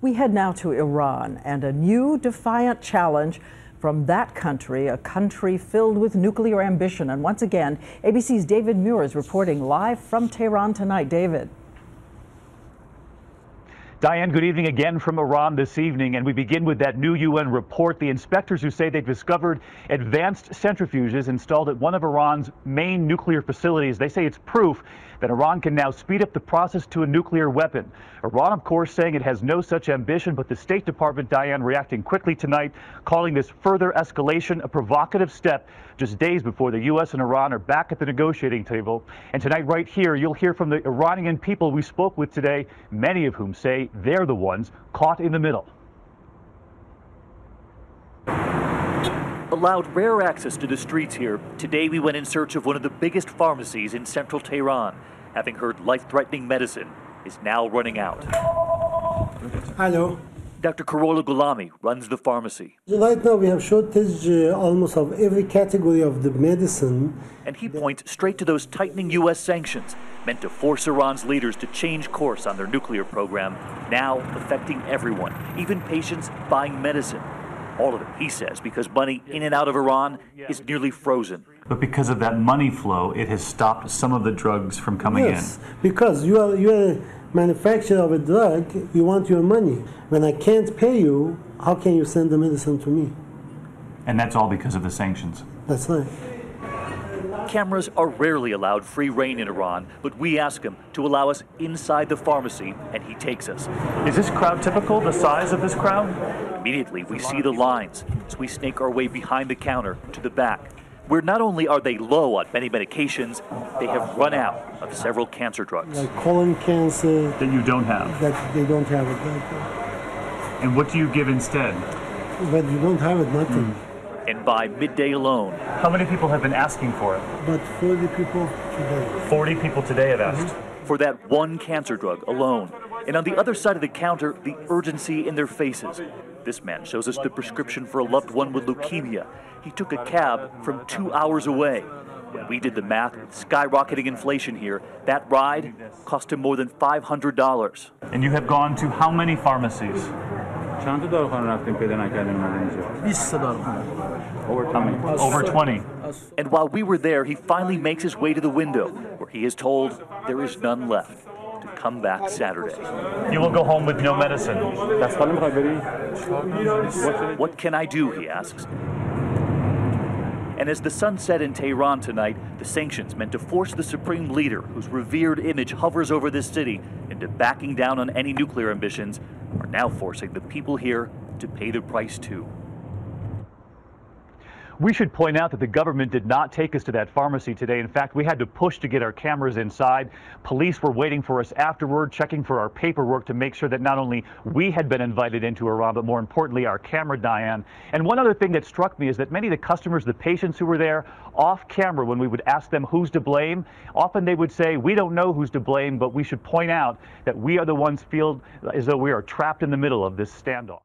We head now to Iran and a new defiant challenge from that country, a country filled with nuclear ambition. And once again, ABC's David Muir is reporting live from Tehran tonight. David. Diane, good evening again from Iran this evening, and we begin with that new UN report. The inspectors who say they've discovered advanced centrifuges installed at one of Iran's main nuclear facilities. They say it's proof that Iran can now speed up the process to a nuclear weapon. Iran, of course, saying it has no such ambition, but the State Department, Diane, reacting quickly tonight, calling this further escalation a provocative step just days before the U.S. and Iran are back at the negotiating table. And tonight, right here, you'll hear from the Iranian people we spoke with today, many of whom say they're the ones caught in the middle. Allowed rare access to the streets here, today we went in search of one of the biggest pharmacies in central Tehran, having heard life-threatening medicine is now running out. Hello. Dr. Karola Gulami runs the pharmacy. Right now we have shortage almost of every category of the medicine. And he points straight to those tightening U.S. sanctions meant to force Iran's leaders to change course on their nuclear program, now affecting everyone, even patients buying medicine. All of it, he says, because money in and out of Iran is nearly frozen. But because of that money flow, it has stopped some of the drugs from coming in. Because you are a manufacturer of a drug, you want your money. When I can't pay you, how can you send the medicine to me? And that's all because of the sanctions. That's right. Cameras are rarely allowed free reign in Iran, but we ask him to allow us inside the pharmacy, and he takes us. Is this crowd typical, the size of this crowd? Immediately, we see the lines as we snake our way behind the counter to the back, where not only are they low on many medications, they have run out of several cancer drugs. Like colon cancer. That you don't have. That they don't have it. And what do you give instead? But you don't have it, nothing. And by midday alone. How many people have been asking for it? But 40 people today. 40 people today have asked. For that one cancer drug alone. And on the other side of the counter, the urgency in their faces. This man shows us the prescription for a loved one with leukemia. He took a cab from 2 hours away. When we did the math, skyrocketing inflation here, that ride cost him more than $500. And you have gone to how many pharmacies? Over 20. And while we were there, he finally makes his way to the window, where he is told there is none left. To come back Saturday. You will go home with no medicine. What can I do, he asks. And as the sun set in Tehran tonight, the sanctions meant to force the supreme leader, whose revered image hovers over this city, into backing down on any nuclear ambitions, are now forcing the people here to pay the price too. We should point out that the government did not take us to that pharmacy today. In fact, we had to push to get our cameras inside. Police were waiting for us afterward, checking for our paperwork to make sure that not only we had been invited into Iran, but more importantly, our camera, Diane. And one other thing that struck me is that many of the customers, the patients who were there, off camera, when we would ask them who's to blame, often they would say, we don't know who's to blame, but we should point out that we are the ones feel as though we are trapped in the middle of this standoff.